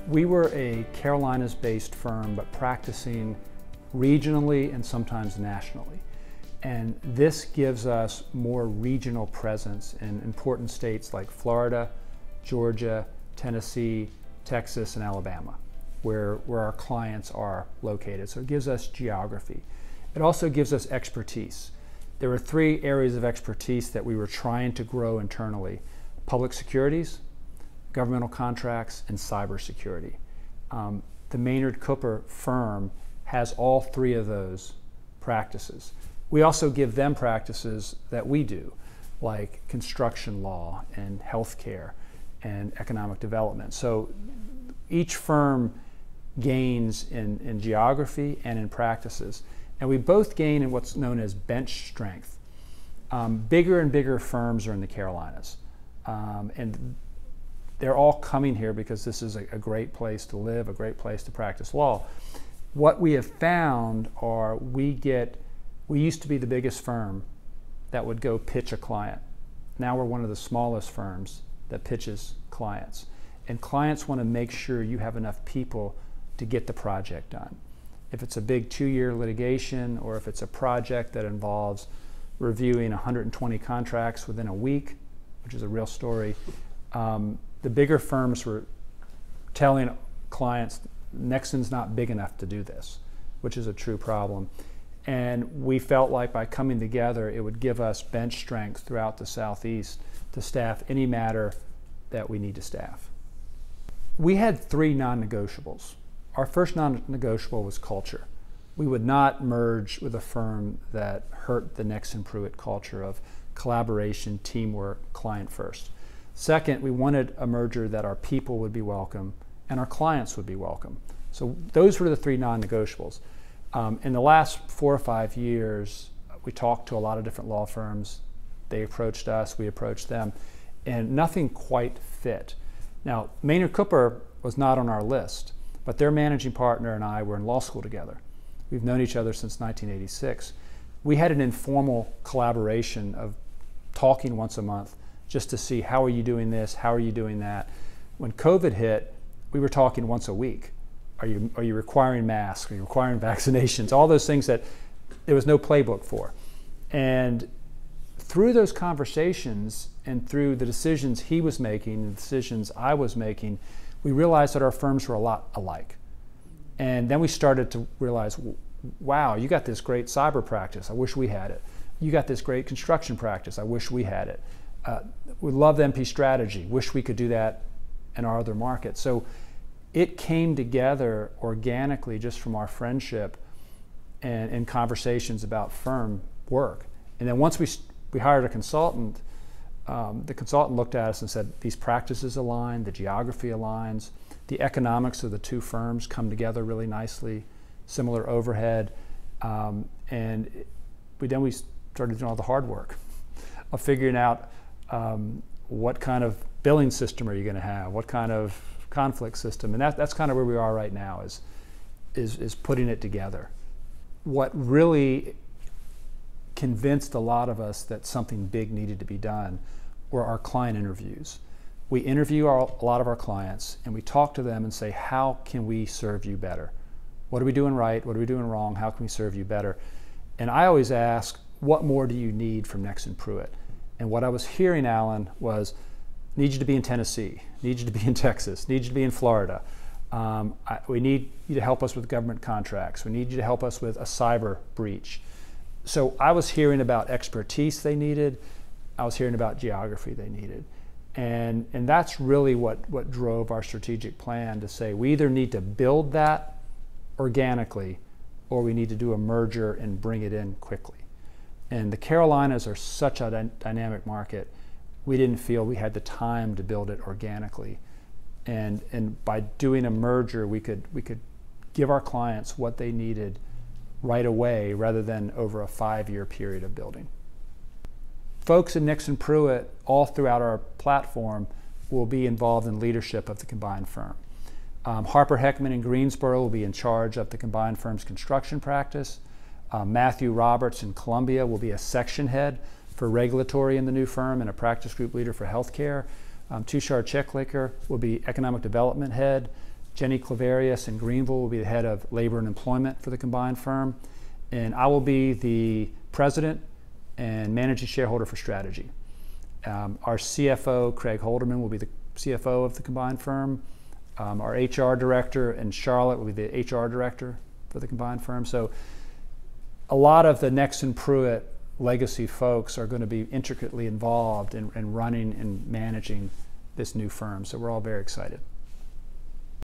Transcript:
We were a Carolinas-based firm, but practicing regionally and sometimes nationally. And this gives us more regional presence in important states like Florida, Georgia, Tennessee, Texas, and Alabama, where our clients are located. So it gives us geography. It also gives us expertise. There were 3 areas of expertise that we were trying to grow internally: public securities, governmental contracts, and cybersecurity. The Maynard firm has all 3 of those practices. We also give them practices that we do, like construction law and healthcare and economic development. So each firm gains in geography and in practices. And we both gain in what's known as bench strength. Bigger and bigger firms are in the Carolinas. And they're all coming here because this is a great place to live, a great place to practice law. What we have found are we used to be the biggest firm that would go pitch a client. Now we're one of the smallest firms that pitches clients. And clients want to make sure you have enough people to get the project done. If it's a big 2-year litigation, or if it's a project that involves reviewing 120 contracts within a week, which is a real story, the bigger firms were telling clients, Nexsen's not big enough to do this, which is a true problem. And we felt like by coming together, it would give us bench strength throughout the Southeast to staff any matter that we need to staff. We had 3 non-negotiables. Our first non-negotiable was culture. We would not merge with a firm that hurt the Nexsen Pruet culture of collaboration, teamwork, client first. Second, we wanted a merger that our people would be welcome and our clients would be welcome. So those were the 3 non-negotiables. In the last 4 or 5 years, we talked to a lot of different law firms. They approached us, we approached them, and nothing quite fit. Now, Maynard was not on our list, but their managing partner and I were in law school together. We've known each other since 1986. We had an informal collaboration of talking once a month just to see, how are you doing this, how are you doing that. When COVID hit, we were talking once a week. Are you requiring masks? Are you requiring vaccinations? All those things that there was no playbook for. And through those conversations and through the decisions he was making and the decisions I was making, we realized that our firms were a lot alike. And then we started to realize, wow, you got this great cyber practice, I wish we had it. You got this great construction practice, I wish we had it. We love the MP strategy, wish we could do that in our other markets. So it came together organically just from our friendship and conversations about firm work. And then once we hired a consultant, the consultant looked at us and said, these practices align, the geography aligns, the economics of the 2 firms come together really nicely, similar overhead, and then we started doing all the hard work of figuring out what kind of billing system are you going to have, what kind of conflict system, and that's kind of where we are right now, is putting it together. What really convinced a lot of us that something big needed to be done were our client interviews. We interview a lot of our clients and we talk to them and say, how can we serve you better? What are we doing right? What are we doing wrong? How can we serve you better? And I always ask, what more do you need from Nexsen Pruet? And what I was hearing, Alan, was, need you to be in Tennessee, need you to be in Texas, need you to be in Florida. We need you to help us with government contracts. We need you to help us with a cyber breach. So I was hearing about expertise they needed. I was hearing about geography they needed. And that's really what drove our strategic plan to say, we either need to build that organically or we need to do a merger and bring it in quickly. And the Carolinas are such a dynamic market, we didn't feel we had the time to build it organically. And by doing a merger, we could give our clients what they needed right away rather than over a 5-year period of building. Folks in Nexsen Pruet all throughout our platform will be involved in leadership of the combined firm. Harper Heckman in Greensboro will be in charge of the combined firm's construction practice. Matthew Roberts in Columbia will be a section head for regulatory in the new firm and a practice group leader for healthcare. Tushar Chekliker will be economic development head. Jenny Claverius in Greenville will be the head of labor and employment for the combined firm. And I will be the president and managing shareholder for strategy. Our CFO, Craig Holderman, will be the CFO of the combined firm. Our HR director in Charlotte will be the HR director for the combined firm. So a lot of the Nexsen Pruet legacy folks are going to be intricately involved in running and managing this new firm. So we're all very excited.